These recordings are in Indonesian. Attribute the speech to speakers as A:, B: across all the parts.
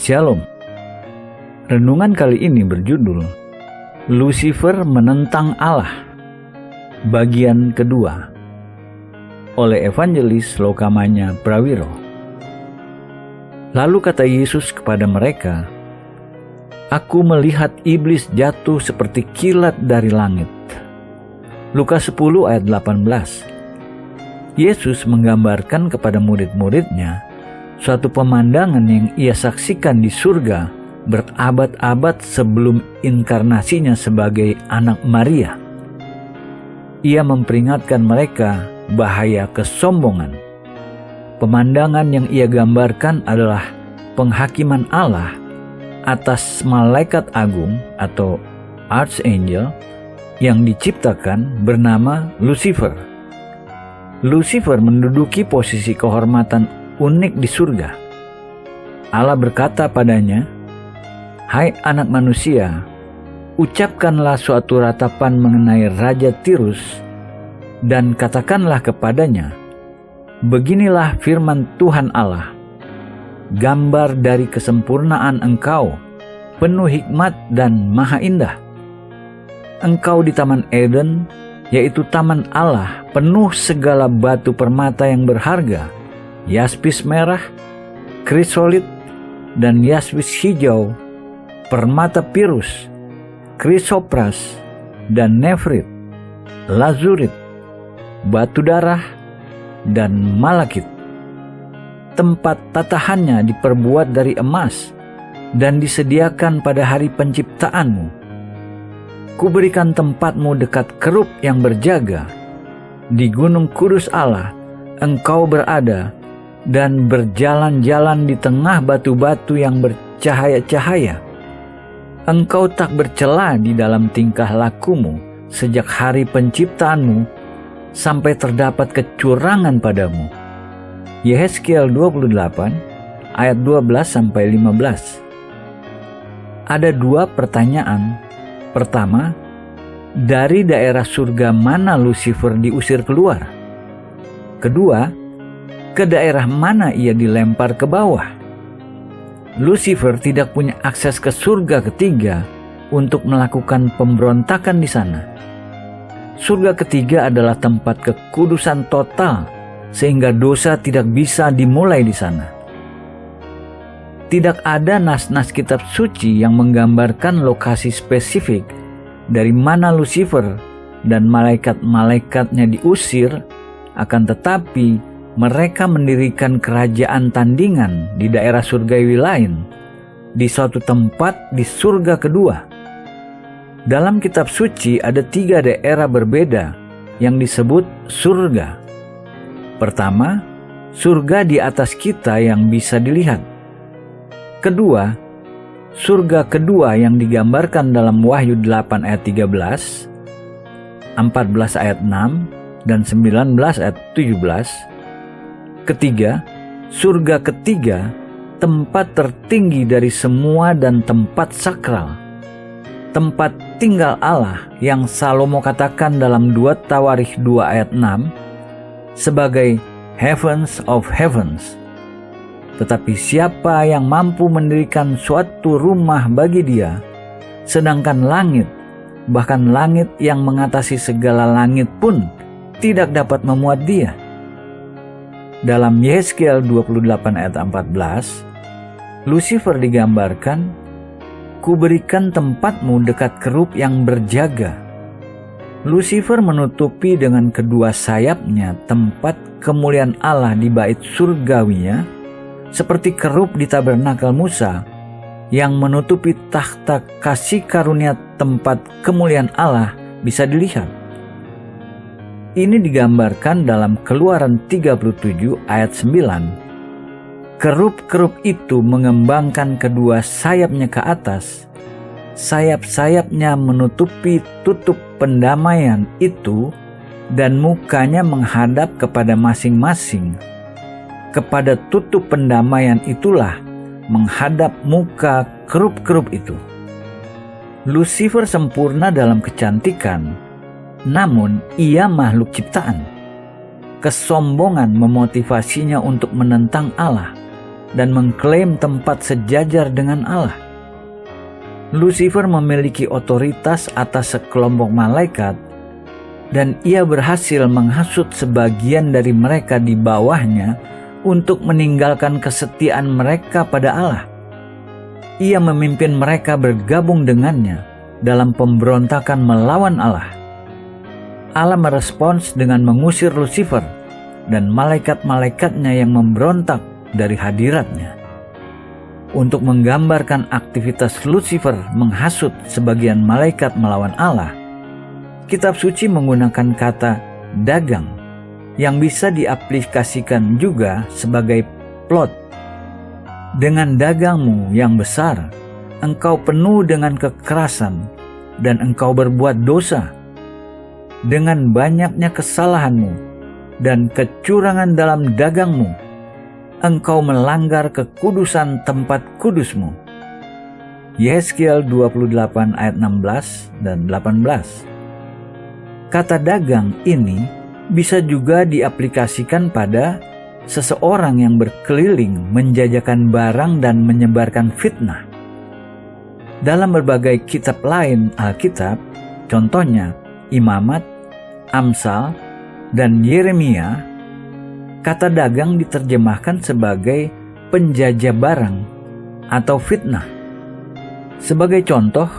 A: Shalom. Renungan kali ini berjudul Lucifer menentang Allah, bagian kedua, oleh Evangelis Lokamanya Prawiro. Lalu kata Yesus kepada mereka, "Aku melihat iblis jatuh seperti kilat dari langit." Lukas 10 ayat 18. Yesus menggambarkan kepada murid-muridnya suatu pemandangan yang ia saksikan di surga berabad-abad sebelum inkarnasinya sebagai anak Maria. Ia memperingatkan mereka bahaya kesombongan. Pemandangan yang ia gambarkan adalah penghakiman Allah atas malaikat agung atau archangel yang diciptakan bernama Lucifer. Lucifer menduduki posisi kehormatan unik di surga. Allah berkata padanya, "Hai anak manusia, ucapkanlah suatu ratapan mengenai Raja Tirus, dan katakanlah kepadanya, beginilah firman Tuhan Allah, gambar dari kesempurnaan engkau, penuh hikmat dan maha indah. Engkau di Taman Eden, yaitu taman Allah, penuh segala batu permata yang berharga, yaspis merah, krisolit, dan yaspis hijau, permata pirus, krisopras, dan nefrit, lazurit, batu darah, dan malakit. Tempat tatahannya diperbuat dari emas dan disediakan pada hari penciptaanmu. Kuberikan tempatmu dekat kerub yang berjaga. Di gunung kudus Allah engkau berada dan berjalan-jalan di tengah batu-batu yang bercahaya-cahaya. Engkau tak bercela di dalam tingkah lakumu sejak hari penciptaanmu sampai terdapat kecurangan padamu." Yehezkiel 28 ayat 12-15. Ada dua pertanyaan. Pertama, dari daerah surga mana Lucifer diusir keluar? Kedua, ke daerah mana ia dilempar ke bawah? Lucifer tidak punya akses ke surga ketiga untuk melakukan pemberontakan di sana. Surga ketiga adalah tempat kekudusan total, sehingga dosa tidak bisa dimulai di sana. Tidak ada nas-nas kitab suci yang menggambarkan lokasi spesifik dari mana Lucifer dan malaikat-malaikatnya diusir, akan tetapi mereka mendirikan kerajaan tandingan di daerah surgawi lain, di suatu tempat di surga kedua. Dalam kitab suci ada 3 daerah berbeda yang disebut surga. Pertama, surga di atas kita yang bisa dilihat. Kedua, surga kedua yang digambarkan dalam Wahyu 8 ayat 13, 14 ayat 6, dan 19 ayat 17. Ketiga, surga ketiga, tempat tertinggi dari semua dan tempat sakral. Tempat tinggal Allah yang Salomo katakan dalam 2 Tawarikh 2 ayat 6 sebagai heavens of heavens. Tetapi siapa yang mampu mendirikan suatu rumah bagi dia, sedangkan langit, bahkan langit yang mengatasi segala langit pun tidak dapat memuat dia? Dalam Yehezkiel 28 ayat 14, Lucifer digambarkan, "Kuberikan tempatmu dekat kerub yang berjaga." Lucifer menutupi dengan kedua sayapnya tempat kemuliaan Allah di bait surgawinya, seperti kerub di tabernakel Musa yang menutupi takhta kasih karunia tempat kemuliaan Allah bisa dilihat. Ini digambarkan dalam Keluaran 37 ayat 9. Kerub-kerub itu mengembangkan kedua sayapnya ke atas. Sayap-sayapnya menutupi tutup pendamaian itu dan mukanya menghadap kepada masing-masing. Kepada tutup pendamaian itulah menghadap muka kerub-kerub itu. Lucifer sempurna dalam kecantikan, namun ia makhluk ciptaan. Kesombongan memotivasinya untuk menentang Allah. dan mengklaim tempat sejajar dengan Allah. Lucifer memiliki otoritas atas sekelompok malaikat, dan ia berhasil menghasut sebagian dari mereka di bawahnya untuk meninggalkan kesetiaan mereka pada Allah. Ia memimpin mereka bergabung dengannya dalam pemberontakan melawan Allah. Allah merespons dengan mengusir Lucifer dan malaikat-malaikatnya yang memberontak dari hadiratnya. Untuk menggambarkan aktivitas Lucifer menghasut sebagian malaikat melawan Allah, Kitab Suci menggunakan kata dagang yang bisa diaplikasikan juga sebagai plot. Dengan dagangmu yang besar, engkau penuh dengan kekerasan dan engkau berbuat dosa. Dengan banyaknya kesalahanmu dan kecurangan dalam dagangmu, engkau melanggar kekudusan tempat kudusmu. Yehezkiel 28 ayat 16 dan 18. Kata dagang ini bisa juga diaplikasikan pada seseorang yang berkeliling menjajakan barang dan menyebarkan fitnah. Dalam berbagai kitab lain Alkitab, contohnya Imamat, Amsal, dan Yeremia, kata dagang diterjemahkan sebagai penjajah barang atau fitnah. Sebagai contoh,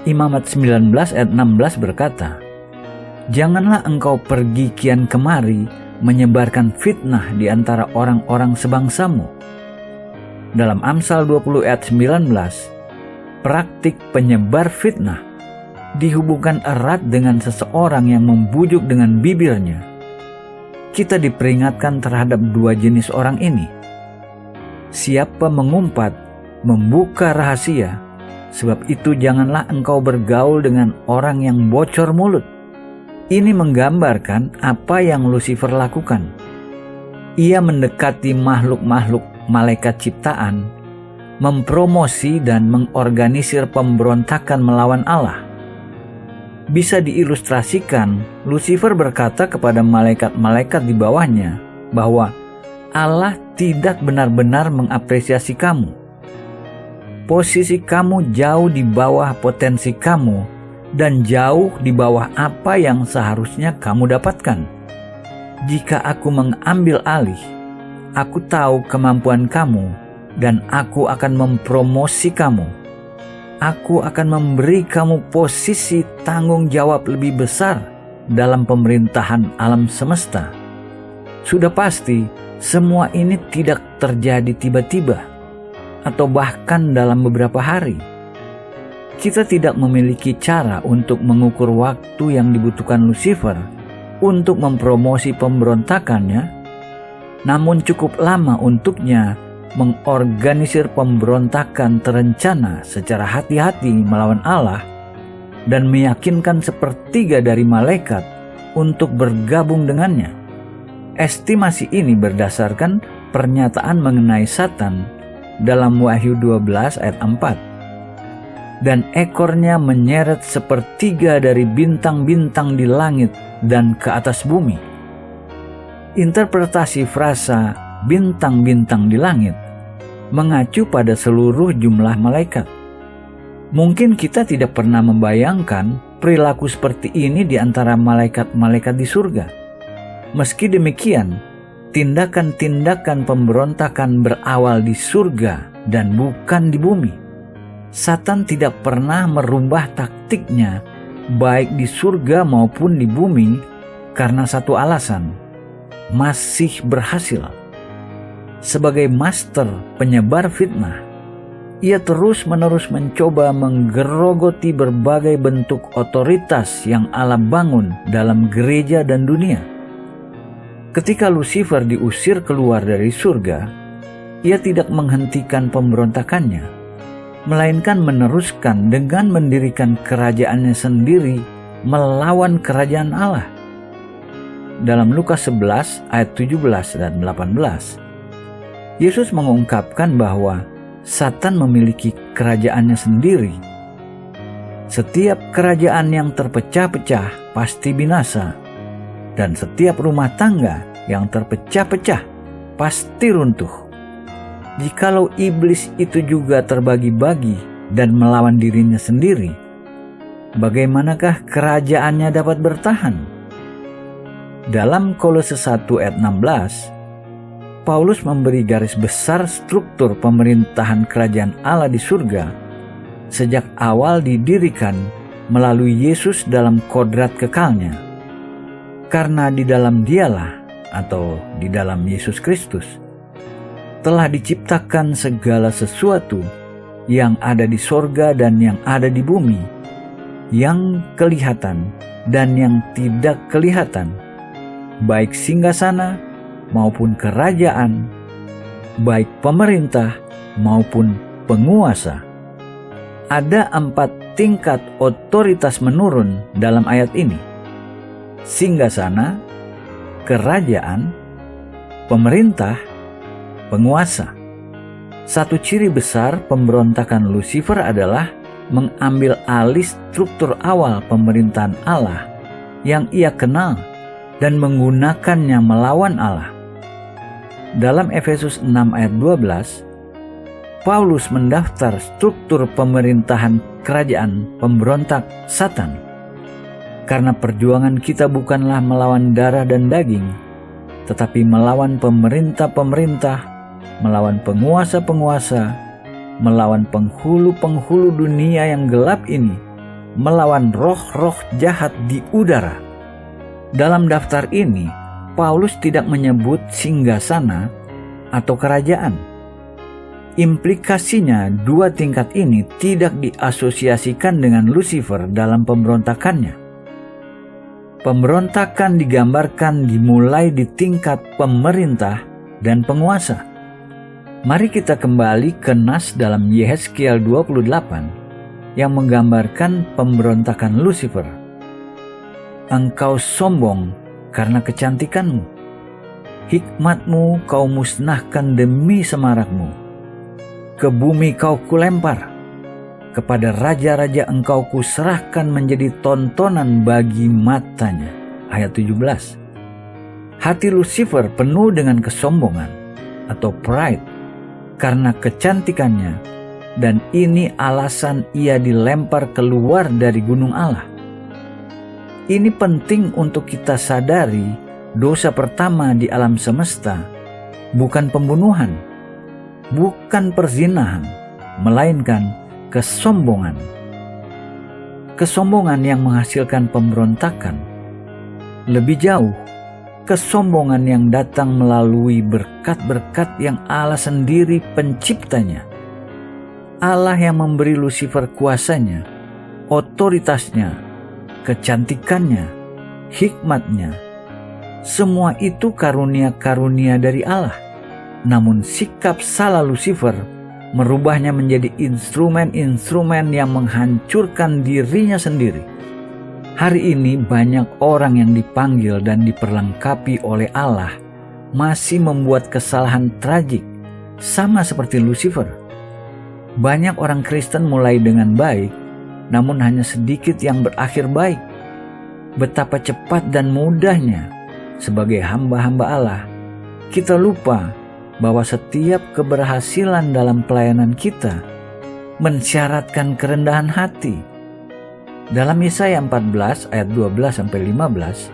A: Imamat 19 ayat 16 berkata, "Janganlah engkau pergi kian kemari menyebarkan fitnah di antara orang-orang sebangsamu." Dalam Amsal 20 ayat 19, praktik penyebar fitnah dihubungkan erat dengan seseorang yang membujuk dengan bibirnya. Kita diperingatkan terhadap dua jenis orang ini. Siapa mengumpat, membuka rahasia, sebab itu janganlah engkau bergaul dengan orang yang bocor mulut. Ini menggambarkan apa yang Lucifer lakukan. Ia mendekati makhluk-makhluk malaikat ciptaan, mempromosi dan mengorganisir pemberontakan melawan Allah. Bisa diilustrasikan, Lucifer berkata kepada malaikat-malaikat di bawahnya bahwa Allah tidak benar-benar mengapresiasi kamu. Posisi kamu jauh di bawah potensi kamu dan jauh di bawah apa yang seharusnya kamu dapatkan. Jika aku mengambil alih, aku tahu kemampuan kamu dan aku akan mempromosi kamu. Aku akan memberi kamu posisi tanggung jawab lebih besar dalam pemerintahan alam semesta. Sudah pasti, semua ini tidak terjadi tiba-tiba atau bahkan dalam beberapa hari. Kita tidak memiliki cara untuk mengukur waktu yang dibutuhkan Lucifer untuk mempromosi pemberontakannya, namun cukup lama untuknya mengorganisir pemberontakan terencana secara hati-hati melawan Allah dan meyakinkan sepertiga dari malaikat untuk bergabung dengannya. Estimasi ini berdasarkan pernyataan mengenai Satan dalam Wahyu 12 ayat 4. Dan ekornya menyeret sepertiga dari bintang-bintang di langit dan ke atas bumi. Interpretasi frasa bintang-bintang di langit mengacu pada seluruh jumlah malaikat. Mungkin kita tidak pernah membayangkan perilaku seperti ini di antara malaikat-malaikat di surga. Meski demikian, tindakan-tindakan pemberontakan berawal di surga dan bukan di bumi. Satan tidak pernah merubah taktiknya baik di surga maupun di bumi karena satu alasan: masih berhasil. Sebagai master penyebar fitnah, ia terus-menerus mencoba menggerogoti berbagai bentuk otoritas yang Allah bangun dalam gereja dan dunia. Ketika Lucifer diusir keluar dari surga, ia tidak menghentikan pemberontakannya, melainkan meneruskan dengan mendirikan kerajaannya sendiri melawan kerajaan Allah. Dalam Lukas 11 ayat 17 dan 18, Yesus mengungkapkan bahwa Satan memiliki kerajaannya sendiri. Setiap kerajaan yang terpecah-pecah pasti binasa, dan setiap rumah tangga yang terpecah-pecah pasti runtuh. Jikalau iblis itu juga terbagi-bagi dan melawan dirinya sendiri, bagaimanakah kerajaannya dapat bertahan? Dalam Kolose 1 ayat 16, Paulus memberi garis besar struktur pemerintahan kerajaan Allah di surga sejak awal didirikan melalui Yesus dalam kodrat kekalnya. Karena di dalam Dialah atau di dalam Yesus Kristus telah diciptakan segala sesuatu yang ada di sorga dan yang ada di bumi, yang kelihatan dan yang tidak kelihatan, baik singgasana maupun kerajaan, baik pemerintah maupun penguasa. Ada 4 tingkat otoritas menurun dalam ayat ini: singgasana, kerajaan, pemerintah, penguasa. Satu ciri besar pemberontakan Lucifer adalah mengambil alih struktur awal pemerintahan Allah yang ia kenal dan menggunakannya melawan Allah. Dalam Efesus 6 ayat 12, Paulus mendaftar struktur pemerintahan kerajaan pemberontak Satan. Karena perjuangan kita bukanlah melawan darah dan daging, tetapi melawan pemerintah-pemerintah, melawan penguasa-penguasa, melawan penghulu-penghulu dunia yang gelap ini, melawan roh-roh jahat di udara. Dalam daftar ini, Paulus tidak menyebut singgasana atau kerajaan. Implikasinya 2 tingkat ini tidak diasosiasikan dengan Lucifer dalam pemberontakannya. Pemberontakan digambarkan dimulai di tingkat pemerintah dan penguasa. Mari kita kembali ke nas dalam Yehezkiel 28 yang menggambarkan pemberontakan Lucifer. Engkau sombong karena kecantikanmu, hikmatmu kau musnahkan demi semarakmu. Ke bumi kau kulempar, kepada raja-raja engkau kuserahkan menjadi tontonan bagi matanya. Ayat 17. Hati Lucifer penuh dengan kesombongan atau pride karena kecantikannya, dan ini alasan ia dilempar keluar dari gunung Allah. Ini penting untuk kita sadari, dosa pertama di alam semesta bukan pembunuhan, bukan perzinahan, melainkan kesombongan. Kesombongan yang menghasilkan pemberontakan. Lebih jauh, kesombongan yang datang melalui berkat-berkat yang Allah sendiri penciptanya. Allah yang memberi Lucifer kuasanya, otoritasnya, kecantikannya, hikmatnya. Semua itu karunia-karunia dari Allah. Namun sikap salah Lucifer merubahnya menjadi instrumen-instrumen yang menghancurkan dirinya sendiri. Hari ini banyak orang yang dipanggil dan diperlengkapi oleh Allah masih membuat kesalahan tragik, sama seperti Lucifer. Banyak orang Kristen mulai dengan baik, namun hanya sedikit yang berakhir baik. Betapa cepat dan mudahnya sebagai hamba-hamba Allah kita lupa bahwa setiap keberhasilan dalam pelayanan kita mensyaratkan kerendahan hati. Dalam Yesaya 14 ayat 12-15,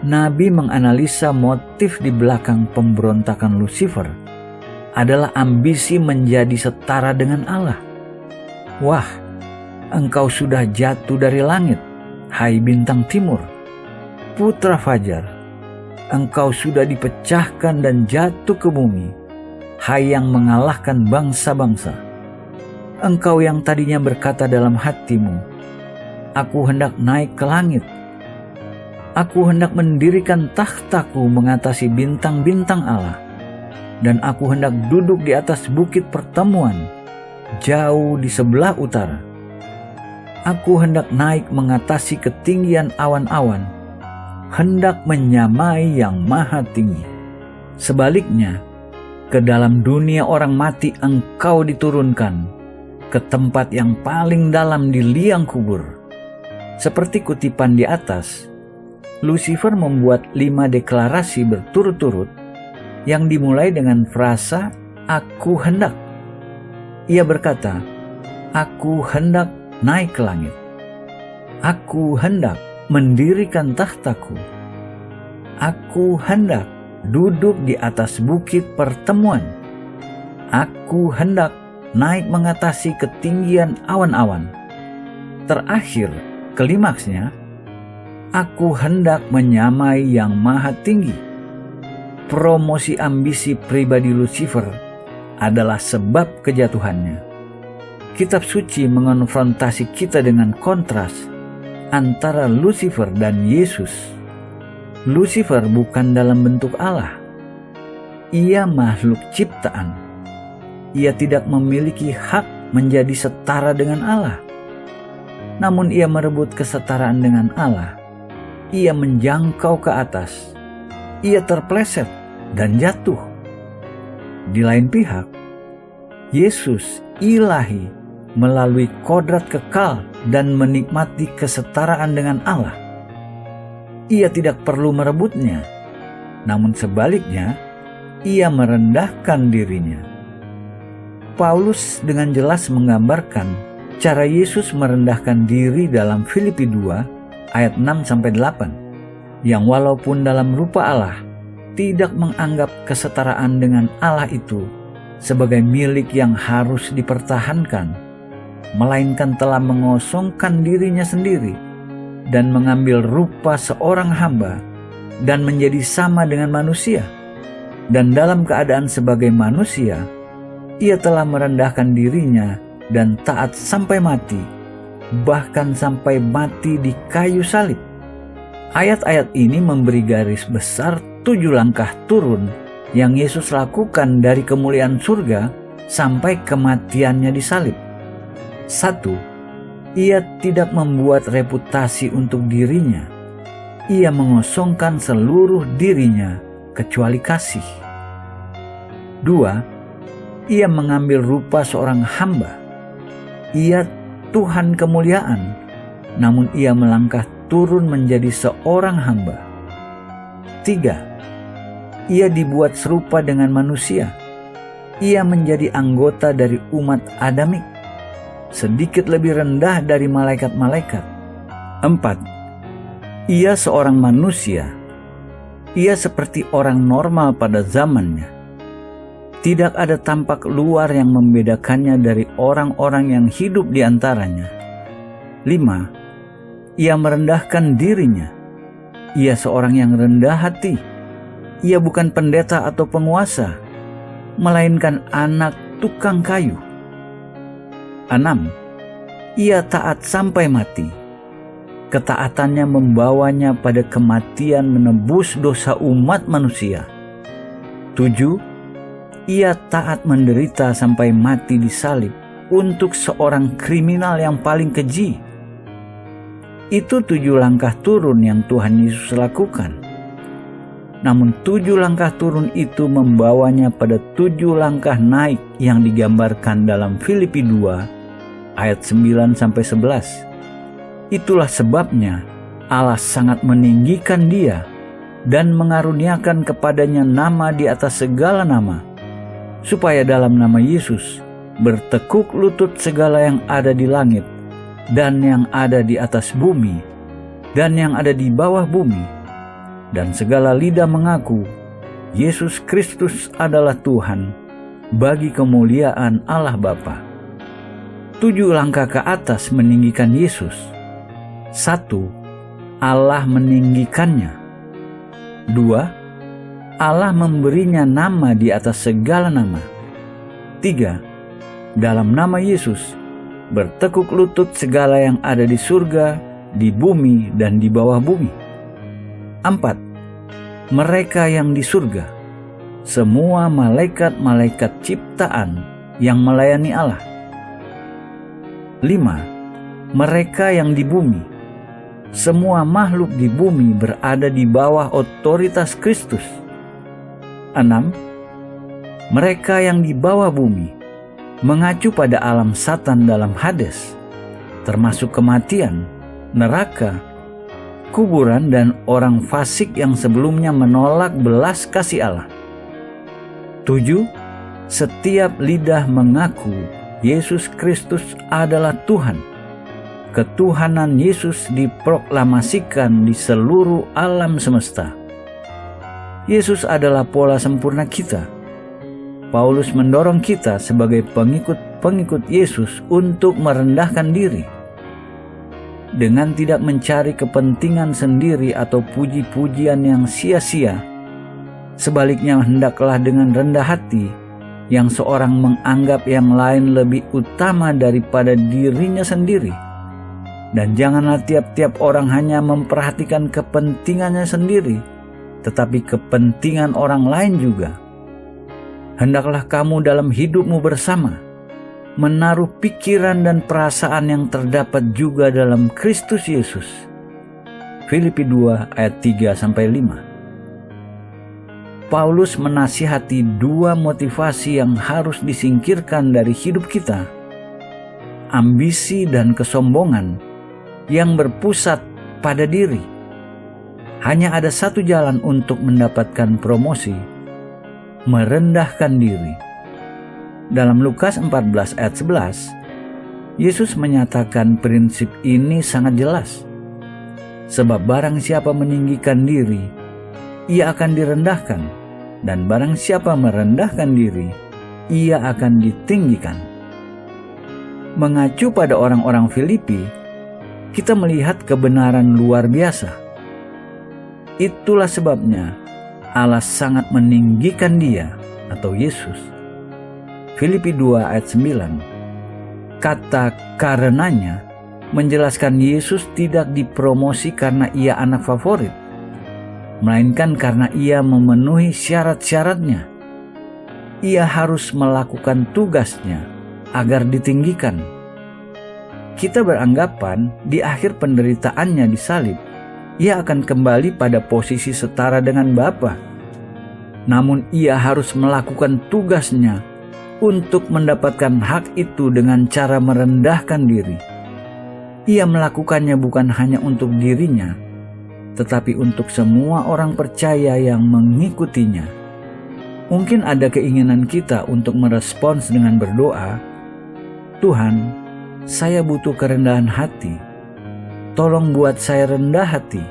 A: Nabi menganalisa motif di belakang pemberontakan Lucifer adalah ambisi menjadi setara dengan Allah. Wah, engkau sudah jatuh dari langit, hai bintang timur, putra fajar. Engkau sudah dipecahkan dan jatuh ke bumi, hai yang mengalahkan bangsa-bangsa. Engkau yang tadinya berkata dalam hatimu, aku hendak naik ke langit. Aku hendak mendirikan takhtaku mengatasi bintang-bintang Allah. Dan aku hendak duduk di atas bukit pertemuan, jauh di sebelah utara. Aku hendak naik mengatasi ketinggian awan-awan, hendak menyamai yang maha tinggi. Sebaliknya, ke dalam dunia orang mati engkau diturunkan, ke tempat yang paling dalam di liang kubur. Seperti kutipan di atas, Lucifer membuat 5 deklarasi berturut-turut yang dimulai dengan frasa "Aku hendak." Ia berkata, "Aku hendak naik ke langit. Aku hendak mendirikan tahtaku. Aku hendak duduk di atas bukit pertemuan. Aku hendak naik mengatasi ketinggian awan-awan." Terakhir, klimaksnya, "Aku hendak menyamai yang maha tinggi." Promosi ambisi pribadi Lucifer adalah sebab kejatuhannya. Kitab suci mengonfrontasi kita dengan kontras antara Lucifer dan Yesus. Lucifer bukan dalam bentuk Allah. Ia makhluk ciptaan. Ia tidak memiliki hak menjadi setara dengan Allah. Namun ia merebut kesetaraan dengan Allah. Ia menjangkau ke atas. Ia terpleset dan jatuh. Di lain pihak, Yesus ilahi melalui kodrat kekal dan menikmati kesetaraan dengan Allah. Ia tidak perlu merebutnya, namun sebaliknya, ia merendahkan dirinya. Paulus dengan jelas menggambarkan cara Yesus merendahkan diri dalam Filipi 2 ayat 6-8, yang walaupun dalam rupa Allah, tidak menganggap kesetaraan dengan Allah itu sebagai milik yang harus dipertahankan, melainkan telah mengosongkan dirinya sendiri dan mengambil rupa seorang hamba dan menjadi sama dengan manusia. Dan dalam keadaan sebagai manusia, ia telah merendahkan dirinya dan taat sampai mati, bahkan sampai mati di kayu salib. Ayat-ayat ini memberi garis besar 7 langkah turun yang Yesus lakukan dari kemuliaan surga sampai kematiannya di salib. 1. Ia tidak membuat reputasi untuk dirinya. Ia mengosongkan seluruh dirinya kecuali kasih. 2. Ia mengambil rupa seorang hamba. Ia Tuhan kemuliaan, namun ia melangkah turun menjadi seorang hamba. 3. Ia dibuat serupa dengan manusia. Ia menjadi anggota dari umat Adamik, sedikit lebih rendah dari malaikat-malaikat. 4. Ia seorang manusia. Ia seperti orang normal pada zamannya. Tidak ada tampak luar yang membedakannya dari orang-orang yang hidup di antaranya. 5. Ia merendahkan dirinya. Ia seorang yang rendah hati. Ia bukan pendeta atau penguasa, melainkan anak tukang kayu. 6. Ia taat sampai mati. Ketaatannya membawanya pada kematian menebus dosa umat manusia. 7. Ia taat menderita sampai mati di salib untuk seorang kriminal yang paling keji. Itu 7 langkah turun yang Tuhan Yesus lakukan. Namun 7 langkah turun itu membawanya pada 7 langkah naik yang digambarkan dalam Filipi 2 ayat 9-11. Itulah sebabnya Allah sangat meninggikan dia dan mengaruniakan kepadanya nama di atas segala nama, supaya dalam nama Yesus bertekuk lutut segala yang ada di langit dan yang ada di atas bumi dan yang ada di bawah bumi, dan segala lidah mengaku Yesus Kristus adalah Tuhan, bagi kemuliaan Allah Bapa. 7 langkah ke atas meninggikan Yesus. 1. Allah meninggikannya. 2. Allah memberinya nama di atas segala nama. 3. Dalam nama Yesus bertekuk lutut segala yang ada di surga, di bumi, dan di bawah bumi. 4. Mereka yang di surga, semua malaikat-malaikat ciptaan yang melayani Allah. 5. Mereka yang di bumi, semua makhluk di bumi berada di bawah otoritas Kristus. 6. Mereka yang di bawah bumi mengacu pada alam Satan dalam Hades, termasuk kematian, neraka, kuburan, dan orang fasik yang sebelumnya menolak belas kasih Allah. 7. setiap lidah mengaku Yesus Kristus adalah Tuhan. Ketuhanan Yesus diproklamasikan di seluruh alam semesta. Yesus adalah pola sempurna kita. Paulus mendorong kita sebagai pengikut Yesus untuk merendahkan diri. Dengan tidak mencari kepentingan sendiri atau puji-pujian yang sia-sia. Sebaliknya hendaklah dengan rendah hati yang seorang menganggap yang lain lebih utama daripada dirinya sendiri. Dan janganlah tiap-tiap orang hanya memperhatikan kepentingannya sendiri, tetapi kepentingan orang lain juga. Hendaklah kamu dalam hidupmu bersama menaruh pikiran dan perasaan yang terdapat juga dalam Kristus Yesus. Filipi 2 ayat 3-5. Paulus menasihati dua motivasi yang harus disingkirkan dari hidup kita. Ambisi dan kesombongan yang berpusat pada diri. Hanya ada satu jalan untuk mendapatkan promosi, merendahkan diri. Dalam Lukas 14 ayat 11, Yesus menyatakan prinsip ini sangat jelas. Sebab barang siapa meninggikan diri, ia akan direndahkan, dan barang siapa merendahkan diri, ia akan ditinggikan. Mengacu pada orang-orang Filipi, kita melihat kebenaran luar biasa. Itulah sebabnya Allah sangat meninggikan Dia atau Yesus. Filipi 2 ayat 9. Kata karenanya menjelaskan Yesus tidak dipromosi karena Ia anak favorit, melainkan karena Ia memenuhi syarat-syaratnya. Ia harus melakukan tugasnya agar ditinggikan. Kita beranggapan di akhir penderitaannya di salib, Ia akan kembali pada posisi setara dengan Bapa. Namun Ia harus melakukan tugasnya untuk mendapatkan hak itu dengan cara merendahkan diri. Ia melakukannya bukan hanya untuk dirinya, tetapi untuk semua orang percaya yang mengikutinya. Mungkin ada keinginan kita untuk merespons dengan berdoa, Tuhan, saya butuh kerendahan hati. Tolong buat saya rendah hati.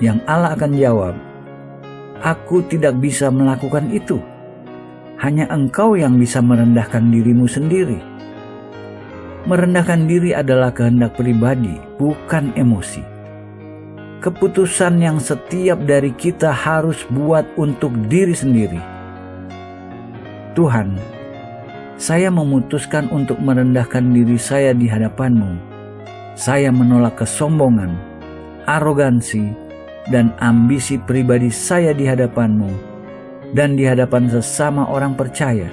A: Yang Allah akan jawab, aku tidak bisa melakukan itu. Hanya Engkau yang bisa merendahkan dirimu sendiri. Merendahkan diri adalah kehendak pribadi, bukan emosi. Keputusan yang setiap dari kita harus buat untuk diri sendiri. Tuhan, saya memutuskan untuk merendahkan diri saya di hadapan-Mu. Saya menolak kesombongan, arogansi, dan ambisi pribadi saya di hadapan-Mu dan di hadapan sesama orang percaya.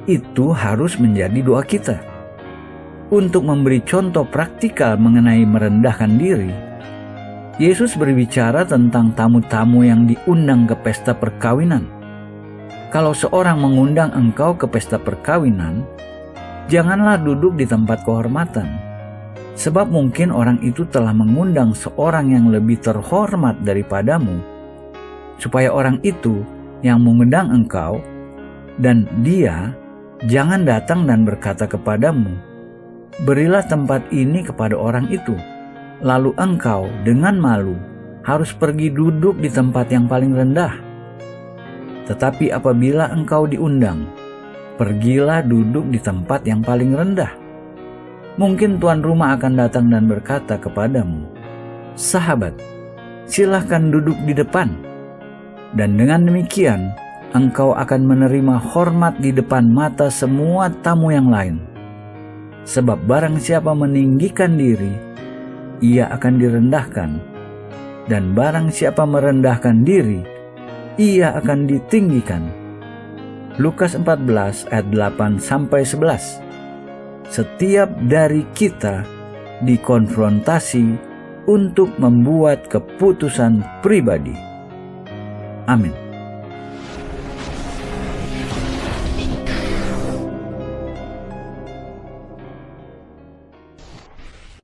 A: Itu harus menjadi doa kita. Untuk memberi contoh praktikal mengenai merendahkan diri, Yesus berbicara tentang tamu-tamu yang diundang ke pesta perkawinan. Kalau seorang mengundang engkau ke pesta perkawinan, janganlah duduk di tempat kehormatan, sebab mungkin orang itu telah mengundang seorang yang lebih terhormat daripadamu, supaya orang itu yang mengundang engkau dan dia jangan datang dan berkata kepadamu, berilah tempat ini kepada orang itu. Lalu engkau dengan malu harus pergi duduk di tempat yang paling rendah. Tetapi apabila engkau diundang, pergilah duduk di tempat yang paling rendah. Mungkin tuan rumah akan datang dan berkata kepadamu, sahabat, silahkan duduk di depan. Dan dengan demikian, engkau akan menerima hormat di depan mata semua tamu yang lain. Sebab barang siapa meninggikan diri, ia akan direndahkan. Dan barang siapa merendahkan diri, ia akan ditinggikan. Lukas 14 ayat 8-11. Setiap dari kita dikonfrontasi untuk membuat keputusan pribadi. Amin.